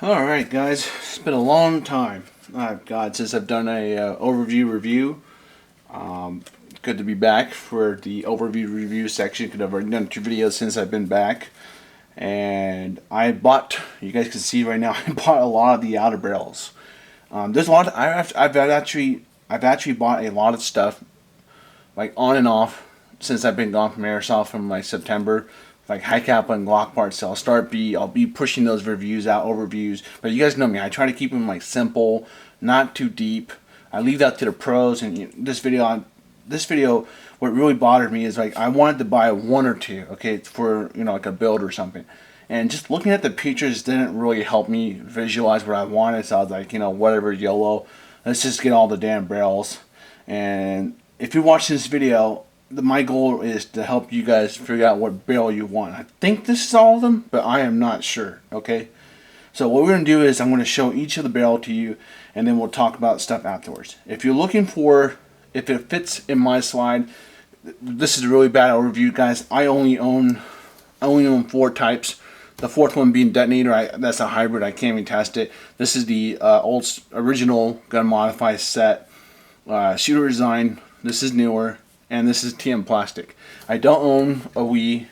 Alright guys, it's been a long time, God, since I've done a overview review. Good to be back for the overview review section, because I've already done 2 videos since I've been back. And I bought, you guys can see right now, I bought a lot of the Outerbarrels. There's a lot, I've actually bought a lot of stuff, like on and off, since I've been gone from Airsoft from like September. Like high cap and Glock parts, so I'll be pushing those reviews out, overviews. But you guys know me, I try to keep them like simple, not too deep. I leave that to the pros. And this video, what really bothered me is like I wanted to buy 1 or 2, okay, for like a build or something. And just looking at the pictures didn't really help me visualize what I wanted. So I was like, whatever, YOLO, let's just get all the damn barrels. And if you watch this video, my goal is to help you guys figure out what barrel you want. I think this is all of them, but I am not sure, okay? So what we're going to do is I'm going to show each of the barrel to you, and then we'll talk about stuff afterwards. If you're looking for, if it fits in my slide, this is a really bad overview, guys. I only own 4 types. The 4th one being detonator, that's a hybrid, I can't even test it. This is the original Gunsmodify set. Shooter design, this is newer. And this is TM plastic. I don't own a Wii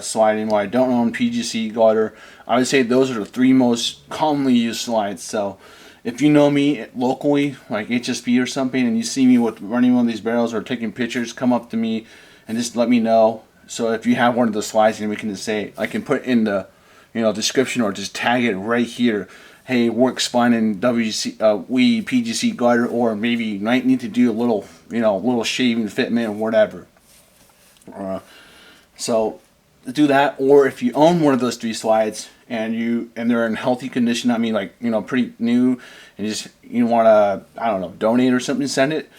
slide anymore. I don't own PGC Garter. I would say those are the 3 most commonly used slides. So if you know me locally, like HSP or something, and you see me with running one of these barrels or taking pictures, come up to me and just let me know. So if you have one of the slides, and we can just say, I can put in the description or just tag it right here. Hey, works fine in WC, Wii, PGC Garter, or maybe you might need to do a little, little shaving fitment or whatever. So do that, or if you own one of those 3 slides and they're in healthy condition, I mean like pretty new, and you want to, I don't know, donate or something, send it.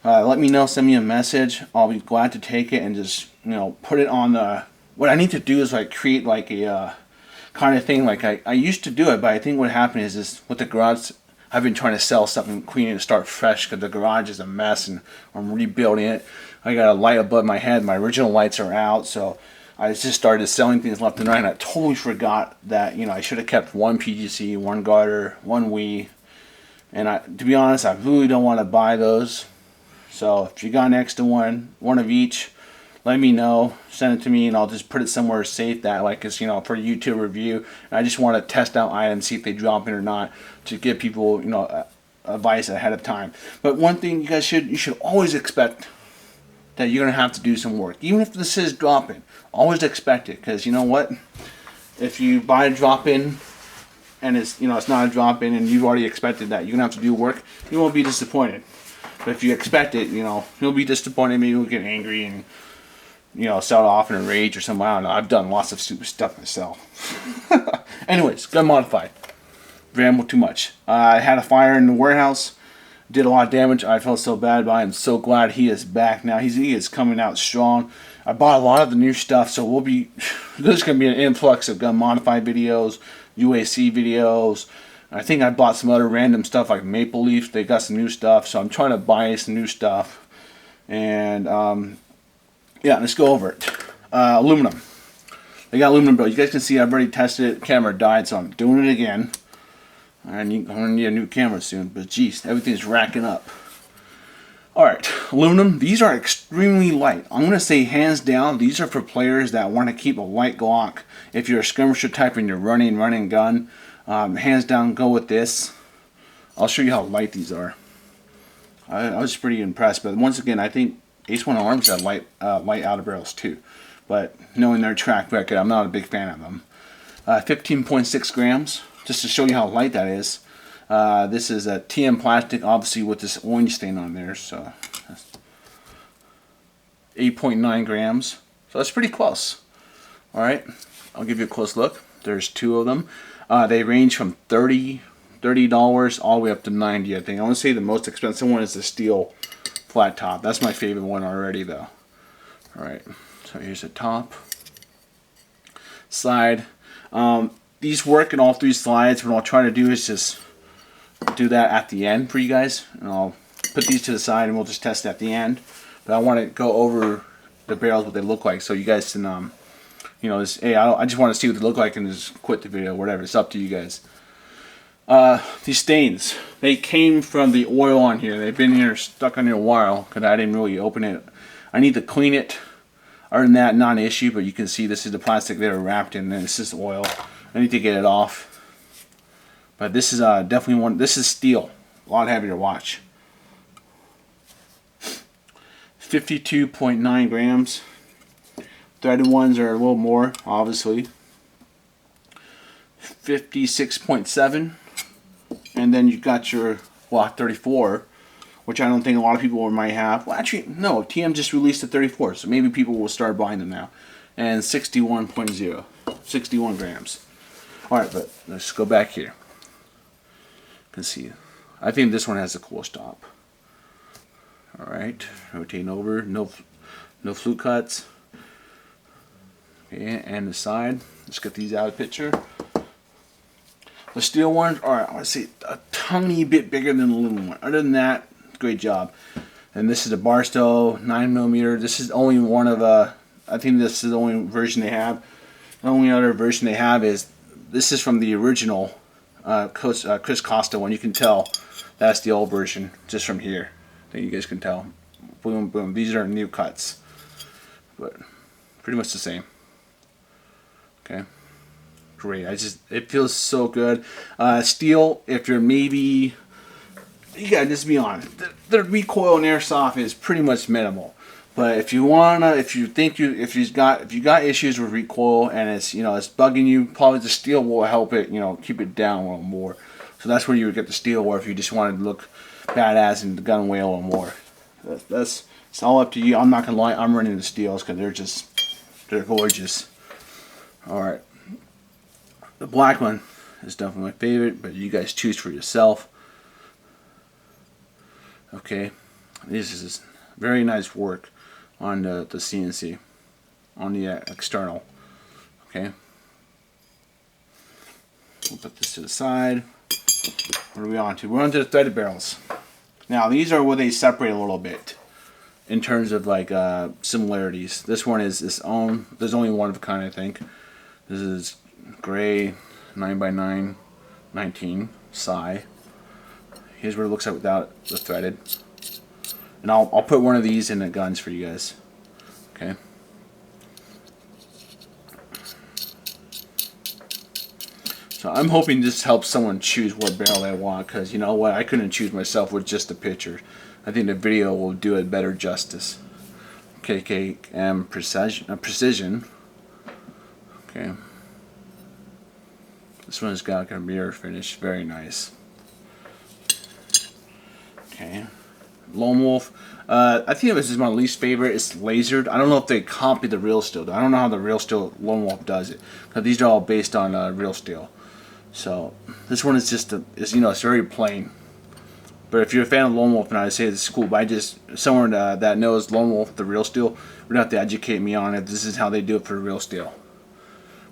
Let me know, send me a message. I'll be glad to take it and just put it on the. What I need to do is like create like a kind of thing. Like I used to do it, but I think what happened is with the garage, I've been trying to sell stuff and clean it and start fresh because the garage is a mess and I'm rebuilding it. I got a light above my head. My original lights are out, so I just started selling things left and right, and I totally forgot that I should have kept 1 PGC, 1 Garter, 1 Wii. And to be honest, I really don't want to buy those. So if you got next to one of each, let me know, send it to me, and I'll just put it somewhere safe that like it's for YouTube review. And I just want to test out items, see if they drop in or not, to give people advice ahead of time. But one thing you should always expect that you're gonna have to do some work, even if this is drop-in. Always expect it, because you know what? If you buy a drop-in and it's it's not a drop-in and you've already expected that you're gonna have to do work, you won't be disappointed. But if you expect it, you'll be disappointed. Maybe you'll get angry and sell it off in a rage or something. I don't know. I've done lots of stupid stuff myself. Anyways, Gunsmodify. Ramble too much. I had a fire in the warehouse. Did a lot of damage. I felt so bad, but I am so glad he is back now. He is coming out strong. I bought a lot of the new stuff, so there's going to be an influx of Gunsmodify videos, UAC videos. I think I bought some other random stuff like Maple Leaf. They got some new stuff, so I'm trying to buy some new stuff. And yeah, let's go over it. Aluminum. They got aluminum barrel. You guys can see I've already tested it. Camera died, so I'm doing it again. I'm going to need a new camera soon, but geez, everything's racking up. Alright, aluminum. These are extremely light. I'm going to say hands down, these are for players that want to keep a light Glock. If you're a skirmisher type and you're running gun, hands down, go with this. I'll show you how light these are. I was pretty impressed, but once again, I think H1 Arms got light outer barrels too, but knowing their track record, I'm not a big fan of them. 15.6 grams, just to show you how light that is. This is a TM plastic, obviously with this orange stain on there, so 8.9 grams. So that's pretty close. All right, I'll give you a close look. There's 2 of them. They range from $30 all the way up to $90, I think. I want to say the most expensive one is the steel flat top. That's my favorite one already, though. Alright, so here's the top. Side. These work in all 3 slides. What I'll try to do is just do that at the end for you guys. And I'll put these to the side and we'll just test at the end. But I want to go over the barrels, what they look like, so you guys can, hey, I just want to see what they look like and just quit the video, whatever. It's up to you guys. These stains, they came from the oil on here. They've been here stuck on here a while because I didn't really open it. I need to clean it. Other than that, not an issue, but you can see this is the plastic they were wrapped in, and this is oil. I need to get it off. But this is definitely one, this is steel. A lot heavier to watch. 52.9 grams. Threaded ones are a little more, obviously. 56.7. And then you got your Glock 34, which I don't think a lot of people might have. Well, actually, no. TM just released the 34, so maybe people will start buying them now. And 61.0, 61 grams. All right, but let's go back here. You can see, I think this one has a cool stop. All right, rotating over, no flute cuts. Okay, and the side. Let's get these out of the picture. The steel ones are, I see, a tiny bit bigger than the aluminum one. Other than that, great job. And this is a Barstow 9mm. This is only one of I think this is the only version they have. The only other version they have is, this is from the original Chris Costa one. You can tell that's the old version just from here. I think you guys can tell. Boom, boom. These are new cuts, but pretty much the same. Okay. Great. It feels so good. Steel, if you're maybe, you gotta just be honest, the recoil in airsoft is pretty much minimal. But if you got issues with recoil and it's bugging you, probably the steel will help it, keep it down a little more. So that's where you would get the steel, or if you just wanted to look badass and the gun weigh a little more. It's all up to you. I'm not gonna lie, I'm running the steels because they're gorgeous. All right. The black one is definitely my favorite, but you guys choose for yourself. Okay, this is very nice work on the CNC, on the external. Okay, we'll put this to the side. What are we on to? We're on to the threaded barrels. Now these are where they separate a little bit in terms of like similarities. This one is its own. There's only one of a kind, I think. This is gray 9x9 19 psi. Here's what it looks like without the threaded. And I'll put one of these in the guns for you guys. Okay. So I'm hoping this helps someone choose what barrel they want, because you know what, I couldn't choose myself with just a picture. I think the video will do it better justice. KKM precision. Okay. This one's got like a mirror finish, very nice. Okay, Lone Wolf. I think this is my least favorite. It's lasered. I don't know if they copy the real steel. I don't know how the real steel Lone Wolf does it. Because these are all based on real steel. So this one is just it's very plain. But if you're a fan of Lone Wolf, and I say this is cool, but someone that knows Lone Wolf, the real steel, would have to educate me on it. This is how they do it for the real steel.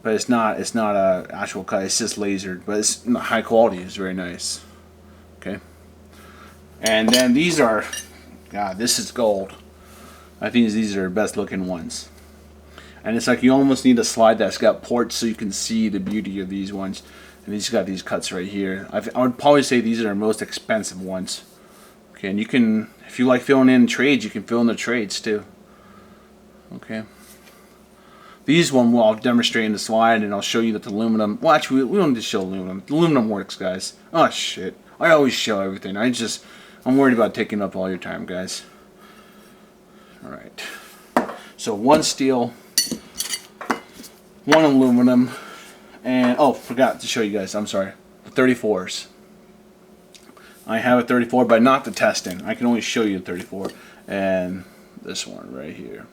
But it's not a actual cut. It's just lasered, but it's high quality. It's very nice. Okay. And then these are, God, this is gold. I think these are the best looking ones. And it's like you almost need a slide that's got ports so you can see the beauty of these ones. And these got these cuts right here. I would probably say these are the most expensive ones. Okay, and you can, if you like filling in trades, you can fill in the trades too. Okay. These one I'll demonstrate in the slide, and I'll show you that the aluminum. Well, actually, we don't need to show aluminum. The aluminum works, guys. Oh shit! I always show everything. I'm worried about taking up all your time, guys. All right. So one steel, one aluminum, and oh, forgot to show you guys. I'm sorry. The 34s. I have a 34, but not the testing. I can only show you the 34, and this one right here.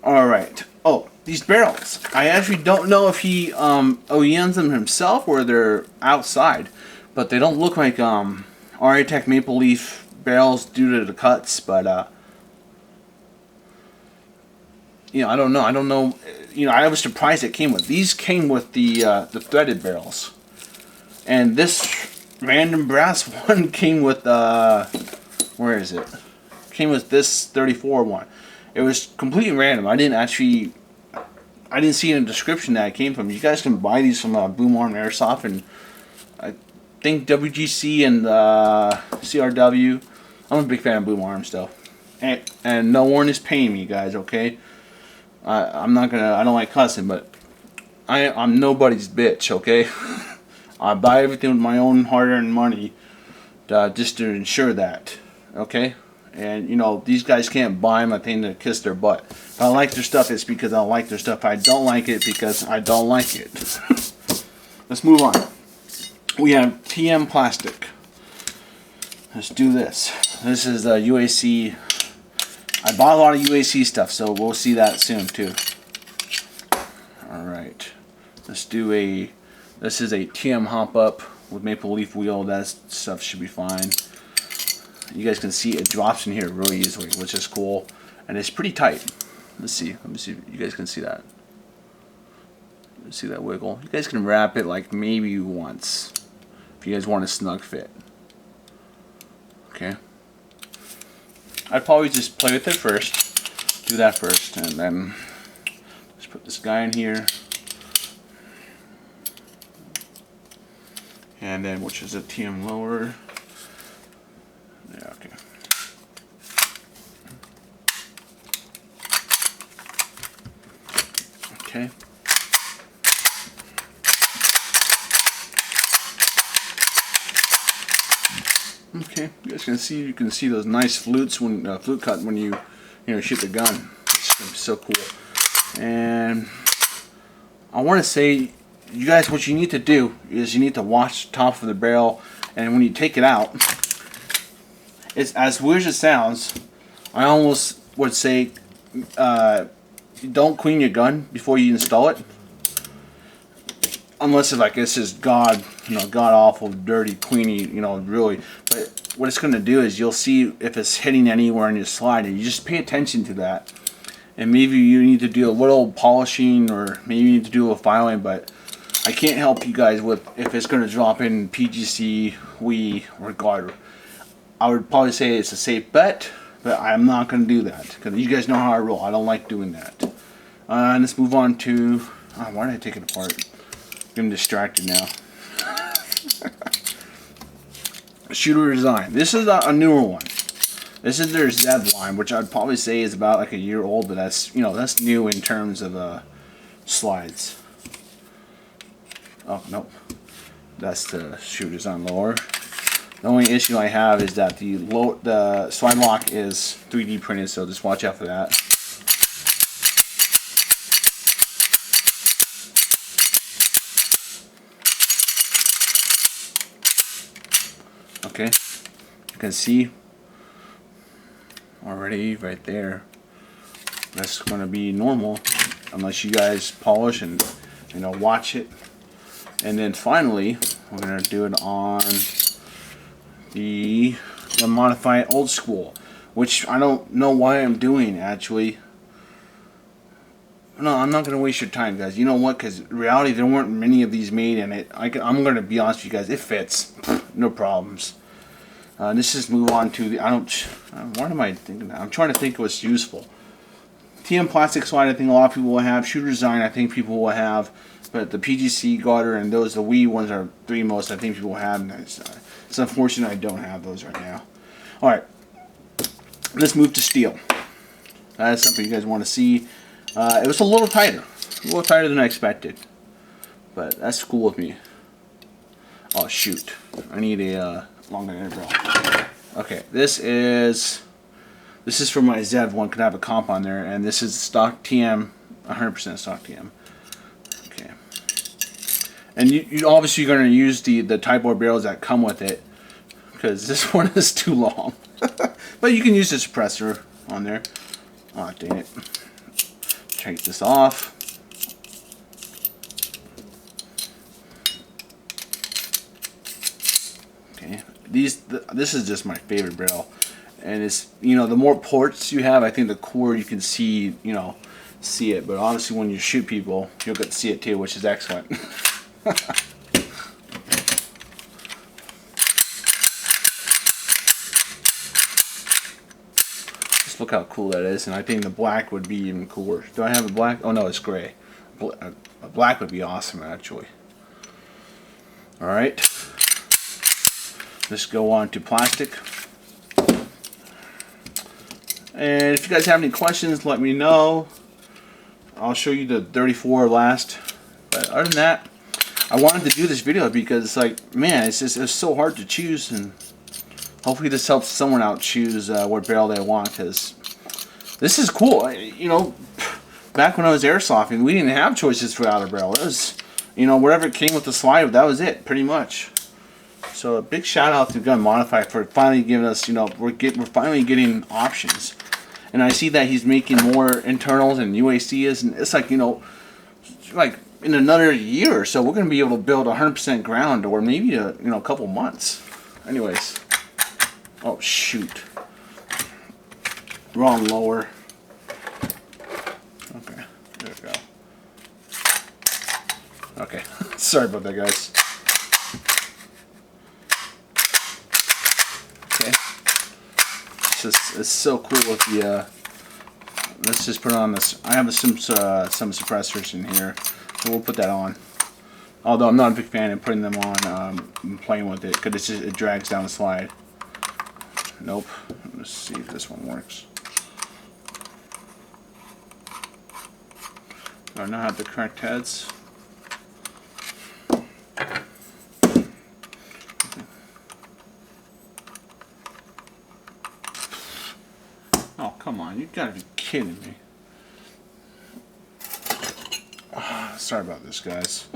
Alright. Oh, these barrels. I actually don't know if he OEMs them himself or they're outside. But they don't look like Architect Maple Leaf barrels due to the cuts. But, I don't know. I don't know. I was surprised it came with. These came with the threaded barrels. And this random brass one came with, where is it? Came with this 34 one. It was completely random. I didn't actually, I didn't see in the description that it came from. You guys can buy these from Boom Arm Airsoft, and I think WGC and CRW. I'm a big fan of Boom Arm still, and no one is paying me, guys. Okay, I'm not gonna. I don't like cussing, but I'm nobody's bitch. Okay, I buy everything with my own hard-earned money, just to ensure that. Okay. And, you know, these guys can't buy them a thing to kiss their butt. If I like their stuff, it's because I like their stuff. If I don't like it, because I don't like it. Let's move on. We have TM plastic. Let's do this. This is UAC. I bought a lot of UAC stuff, so we'll see that soon, too. Alright. Let's do a... This is a TM hop up with maple leaf wheel. That stuff should be fine. You guys can see it drops in here really easily, which is cool, and it's pretty tight. Let's see. Let me see if you guys can see that. See that wiggle? You guys can wrap it like maybe once if you guys want a snug fit. Okay. I'd probably just play with it first. Do that first, and then let's put this guy in here, and then which is a TM lower. Yeah, okay. Okay. Okay, you guys can see those nice flutes when flute cut when you shoot the gun. It's so cool. And I want to say, you guys, what you need to do is you need to watch the top of the barrel, and when you take it out, it's as weird as it sounds. I almost would say, don't clean your gun before you install it, unless it's like this is god awful, dirty, queeny, really. But what it's going to do is you'll see if it's hitting anywhere in your slide, and you just pay attention to that. And maybe you need to do a little polishing, or maybe you need to do a filing. But I can't help you guys with if it's going to drop in PGC, Wii, or Guard. I would probably say it's a safe bet, but I'm not going to do that because you guys know how I roll. I don't like doing that. And let's move on to... Oh, why did I take it apart? I'm distracted now. Shooter design. This is a newer one. This is their Zev line, which I'd probably say is about like a year old, but that's that's new in terms of slides. Oh nope, that's the shooter design lower. The only issue I have is that the slide lock is 3D printed, so just watch out for that. Okay, you can see already right there. That's going to be normal unless you guys polish and watch it. And then finally, we're going to do it on the Modify Old School, which I don't know why I'm doing actually. No, I'm not going to waste your time, guys. You know what? Because in reality, there weren't many of these made, and I'm going to be honest with you guys. It fits, no problems. Let's just move on to the. What am I thinking? I'm trying to think what's useful. TM plastic slide, I think a lot of people will have. Shooter design, I think people will have. But the PGC, Garter, and the Wii ones are three most I think people will have. And it's unfortunate I don't have those right now. All right, let's move to steel. That's something you guys want to see. It was a little tighter than I expected, but that's cool with me. Oh shoot, I need a longer interval. Okay, this is for my Zev one. Could have a comp on there, and this is stock TM, 100% stock TM. Okay, and you obviously you're going to use the Type R barrels that come with it, because this one is too long. But you can use the suppressor on there. Oh dang it. Take this off. Okay, this is just my favorite barrel, and it's the more ports you have, I think the cooler you can see see it. But obviously when you shoot people, you'll get to see it too, which is excellent. Look how cool that is, and I think the black would be even cooler. Do I have a black? Oh no, it's gray. black would be awesome, actually. Alright. Let's go on to plastic. And if you guys have any questions, let me know. I'll show you the 34 last. But other than that, I wanted to do this video because it's like, man, it's so hard to choose, and hopefully this helps someone out choose what barrel they want, because this is cool. You know, back when I was airsofting, we didn't have choices for Outerbarrel. It was, you know, whatever came with the slide, that was it, pretty much. So a big shout out to Gunsmodify for finally giving us, you know, we're finally getting options. And I see that he's making more internals and UACs, and it's like, you know, like in another year or so, we're going to be able to build 100% ground, or maybe a couple months. Anyways, oh shoot, wrong lower. Okay, there we go. Okay, sorry about that, guys. Okay, it's so cool with the. Let's just put on this. I have some suppressors in here, so we'll put that on. Although I'm not a big fan of putting them on, and playing with it, because it drags down the slide. Nope. Let's see if this one works. Do I not have the correct heads? Oh, come on. You gotta be kidding me. Sorry about this, guys.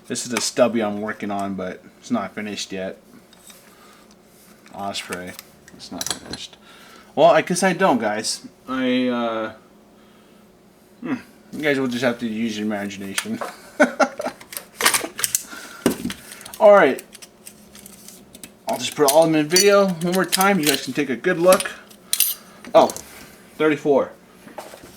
This is the stubby I'm working on, but it's not finished yet. Osprey. It's not finished. Well, I guess I don't, guys. You guys will just have to use your imagination. Alright. I'll just put all of them in video one more time. You guys can take a good look. Oh, 34.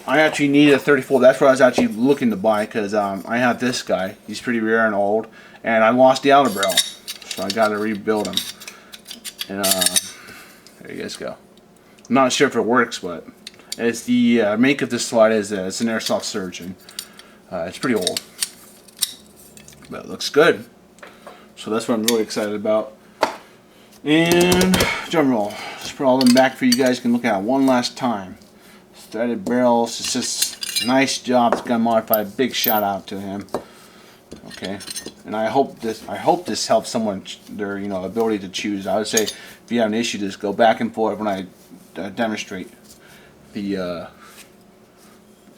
I actually needed a 34. That's what I was actually looking to buy, because I have this guy. He's pretty rare and old, and I lost the Outerbarrel, so I got to rebuild him. And there you guys go. I'm not sure if it works, but it's the make of this slide is it's an airsoft surgeon. It's pretty old, but it looks good. So that's what I'm really excited about. And drum roll. Just put all of them back for you guys can look at one last time. Threaded barrels. It's just nice job. It's Gunsmodify. Big shout out to him. Okay, and I hope this helps someone their ability to choose. I would say if you have an issue, just go back and forth when I demonstrate the.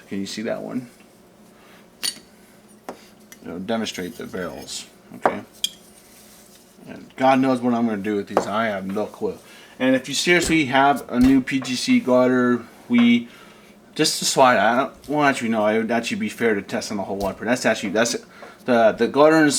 Can you see that one? Demonstrate the barrels. Okay. And God knows what I'm going to do with these. I have no clue. And if you seriously have a new PGC garter, just the slide. I don't. Well, actually, no. It would actually be fair to test on the whole wiper. That's the garden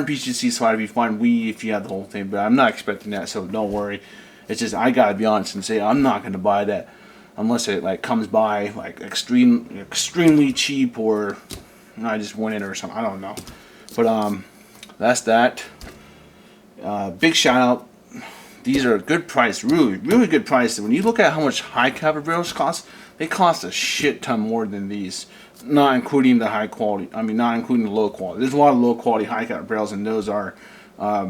PGC slide would be fine. If you have the whole thing, but I'm not expecting that, so don't worry. It's just I gotta be honest and say I'm not going to buy that unless it like comes by like extremely cheap, or I just win it or something. I don't know. But that's that. Big shout out. These are a good price, really good price. When you look at how much high caliber barrels cost, they cost a shit ton more than these. Not including the high quality. I mean, not including the low quality. There's a lot of low quality high caliber barrels, and those are, I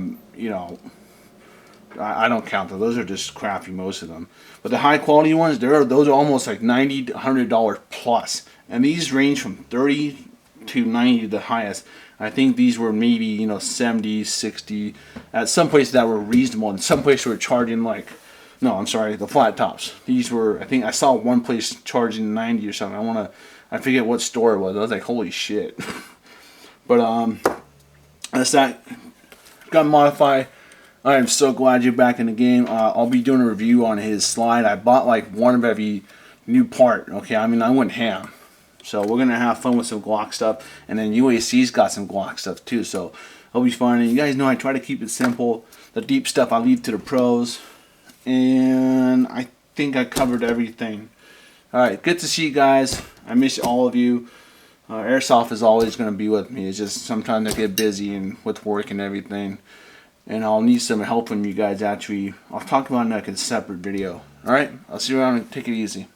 don't count those. Those are just crappy, most of them. But the high quality ones, those are almost like $90 to $100 plus, and these range from 30 to 90 the highest. I think these were maybe 70, 60 at some places that were reasonable, and some places were charging like, no, I'm sorry, the flat tops. These were, I think I saw one place charging 90 or something. I forget what store it was. I was like, holy shit. But that's that. Gunsmodify. I am so glad you're back in the game. I'll be doing a review on his slide. I bought like one of every new part. Okay, I mean I went ham. So we're gonna have fun with some Glock stuff, and then UAC's got some Glock stuff too. So it'll be fun. And you guys know I try to keep it simple. The deep stuff I leave to the pros, and I think I covered everything. All right, good to see you guys. I miss all of you. Airsoft is always gonna be with me. It's just sometimes I get busy and with work and everything, and I'll need some help from you guys. Actually, I'll talk about it in like a separate video. All right, I'll see you around and take it easy.